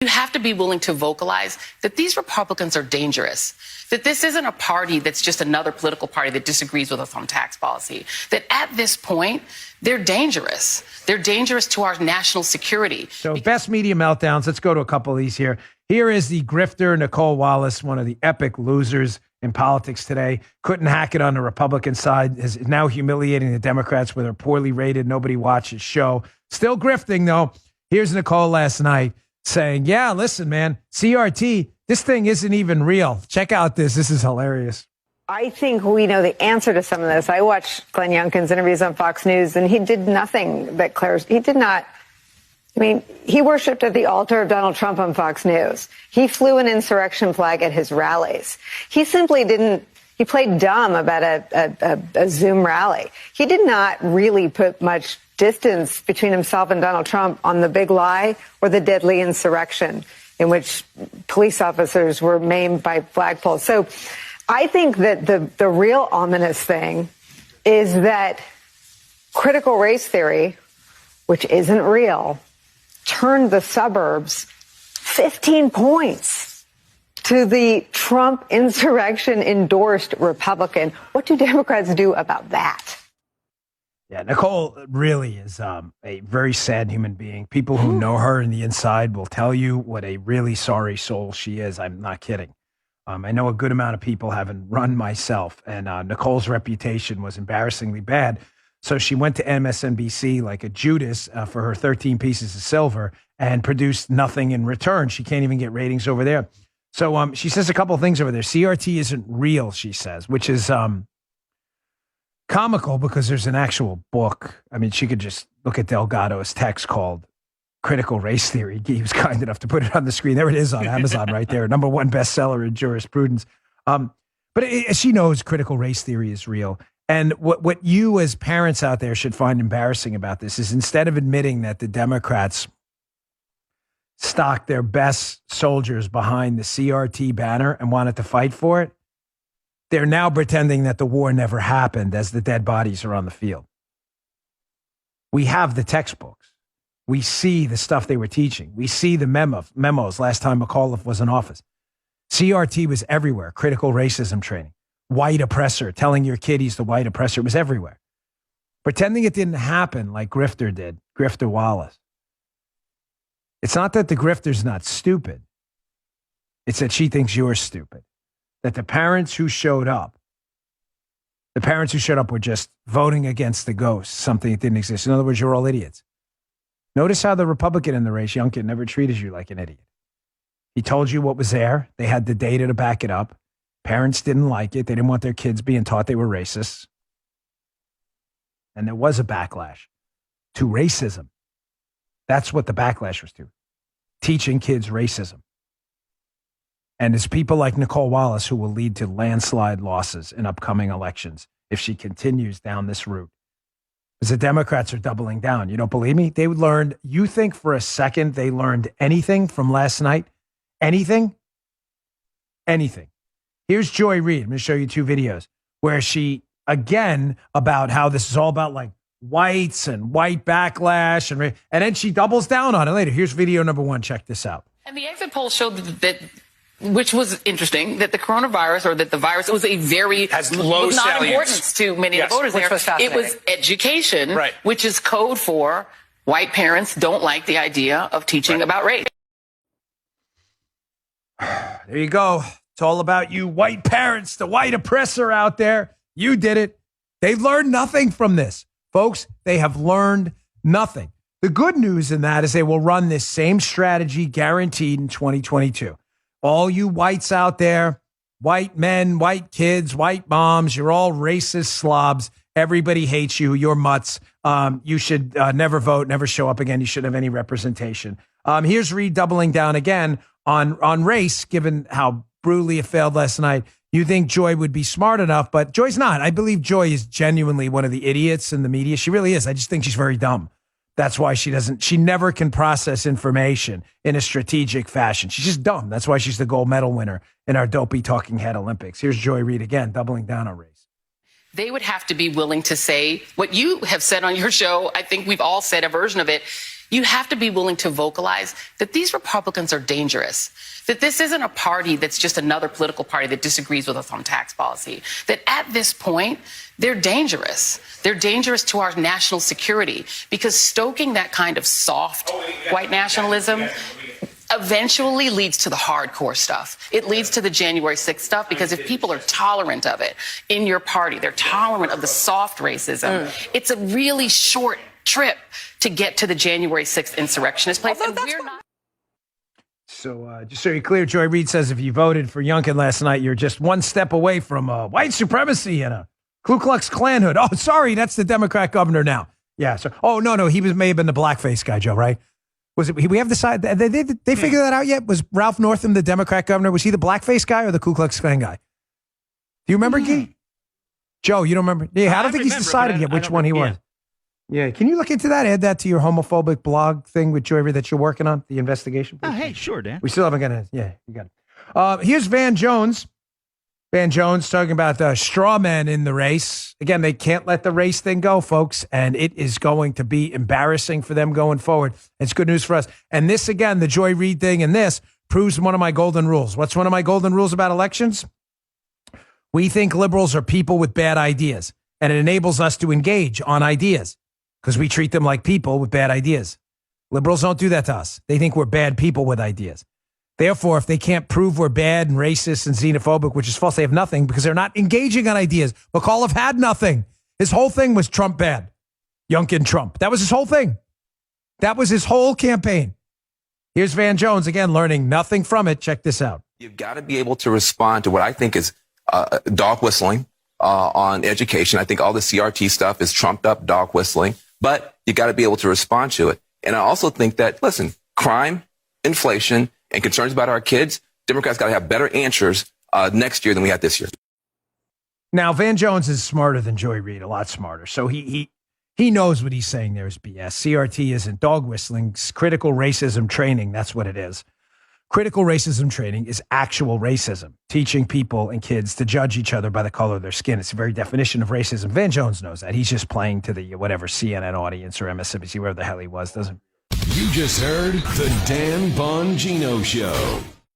You have to be willing to vocalize that these Republicans are dangerous, that this isn't a party that's just another political party that disagrees with us on tax policy, that at this point, they're dangerous. They're dangerous to our national security. So best media meltdowns. Let's go to a couple of these here. Here is the grifter, Nicole Wallace, one of the epic losers in politics today. Couldn't hack it on the Republican side. Is now humiliating the Democrats with her poorly rated, nobody watches show. Still grifting, though. Here's Nicole last night saying, yeah, listen, man, CRT, this thing isn't even real. Check out this. This is hilarious. I think we know the answer to some of this. I watched Glenn Youngkin's interviews on Fox News, and he did nothing that Claire's. He did not. I mean, he worshipped at the altar of Donald Trump on Fox News. He flew an insurrection flag at his rallies. He simply didn't. He played dumb about a Zoom rally. He did not really put much distance between himself and Donald Trump on the big lie or the deadly insurrection in which police officers were maimed by flagpoles. So I think that the real ominous thing is that critical race theory, which isn't real, turned the suburbs 15 points to the Trump insurrection endorsed Republican. What do Democrats do about that? Yeah, Nicole really is a very sad human being. People who know her in the inside will tell you what a really sorry soul she is. I'm not kidding. I know a good amount of people, having run myself, and Nicole's reputation was embarrassingly bad. So she went to MSNBC like a Judas for her 13 pieces of silver and produced nothing in return. She can't even get ratings over there. So she says a couple of things over there. CRT isn't real, she says, which is comical because there's an actual book. I mean, she could just look at Delgado's text called Critical Race Theory. He was kind enough to put it on the screen. There it is on Amazon right there. #1 bestseller in jurisprudence. But she knows critical race theory is real. And what you as parents out there should find embarrassing about this is instead of admitting that the Democrats stocked their best soldiers behind the CRT banner and wanted to fight for it, they're now pretending that the war never happened as the dead bodies are on the field. We have the textbooks. We see the stuff they were teaching. We see the memos last time McAuliffe was in office. CRT was everywhere. Critical racism training. White oppressor, telling your kid he's the white oppressor. It was everywhere. Pretending it didn't happen like Grifter did, Grifter Wallace. It's not that the grifter's not stupid. It's that she thinks you're stupid. That the parents who showed up were just voting against the ghost, something that didn't exist. In other words, you're all idiots. Notice how the Republican in the race, Youngkin, never treated you like an idiot. He told you what was there. They had the data to back it up. Parents didn't like it. They didn't want their kids being taught they were racists. And there was a backlash to racism. That's what the backlash was to. Teaching kids racism. And it's people like Nicole Wallace who will lead to landslide losses in upcoming elections if she continues down this route. Because the Democrats are doubling down. You don't believe me? They learned, you think for a second they learned anything from last night? Anything? Anything. Here's Joy Reid. I'm going to show you 2 videos where she, again, about how this is all about like whites and white backlash. And then she doubles down on it later. Here's video #1. Check this out. And the exit polls showed that which was interesting, that the coronavirus or that the virus, it was a very low not importance to many of the voters there. It was education, right, which is code for white parents don't like the idea of teaching about race. There you go. It's all about you white parents, the white oppressor out there. You did it. They've learned nothing from this. Folks, they have learned nothing. The good news in that is they will run this same strategy guaranteed in 2022. All you whites out there, white men, white kids, white moms, you're all racist slobs. Everybody hates you. You're mutts. You should never vote, never show up again. You shouldn't have any representation. Here's Reid doubling down again on race, given how brutally it failed last night. You think Joy would be smart enough, but Joy's not. I believe Joy is genuinely one of the idiots in the media. She really is. I just think she's very dumb. That's why she never can process information in a strategic fashion. She's just dumb. That's why she's the gold medal winner in our dopey talking head Olympics. Here's Joy Reid again, doubling down on race. They would have to be willing to say what you have said on your show. I think we've all said a version of it. You have to be willing to vocalize that these Republicans are dangerous, that this isn't a party that's just another political party that disagrees with us on tax policy, that at this point, they're dangerous. They're dangerous to our national security because stoking that kind of soft white nationalism eventually leads to the hardcore stuff. It leads to the January 6th stuff because if people are tolerant of it in your party, they're tolerant of the soft racism, it's a really short trip to get to the January 6th insurrectionist place. And we're not. So just so you're clear, Joy Reid says if you voted for Youngkin last night, you're just one step away from white supremacy and a Ku Klux Klan hood. Oh, sorry, that's the Democrat governor now. Yeah. So, no, he may have been the blackface guy, Joe, right? Was it? We have decided. They figure that out yet? Was Ralph Northam the Democrat governor? Was he the blackface guy or the Ku Klux Klan guy? Do you remember, Guy? Joe, you don't remember? Yeah, I don't think he's decided yet which one he was. Yeah, can you look into that? Add that to your homophobic blog thing with Joy Reid that you're working on, the investigation. Oh, hey, sure, Dan. We still haven't got it. Yeah, you got it. Here's Van Jones. Van Jones talking about straw men in the race. Again, they can't let the race thing go, folks, and it is going to be embarrassing for them going forward. It's good news for us. And this, again, the Joy Reid thing and this proves one of my golden rules. What's one of my golden rules about elections? We think liberals are people with bad ideas, and it enables us to engage on ideas because we treat them like people with bad ideas. Liberals don't do that to us. They think we're bad people with ideas. Therefore, if they can't prove we're bad and racist and xenophobic, which is false, they have nothing because they're not engaging on ideas. McAuliffe had nothing. His whole thing was Trump bad. Youngkin Trump. That was his whole thing. That was his whole campaign. Here's Van Jones, again, learning nothing from it. Check this out. You've got to be able to respond to what I think is dog whistling on education. I think all the CRT stuff is trumped up dog whistling, but you got to be able to respond to it. And I also think that, listen, crime, inflation, and concerns about our kids, Democrats got to have better answers next year than we had this year. Now, Van Jones is smarter than Joy Reid, a lot smarter. So he knows what he's saying there is BS. CRT isn't dog whistling. Critical racism training, that's what it is. Critical racism training is actual racism, teaching people and kids to judge each other by the color of their skin. It's the very definition of racism. Van Jones knows that. He's just playing to the whatever CNN audience or MSNBC, wherever the hell he was, doesn't. You just heard the Dan Bongino Show.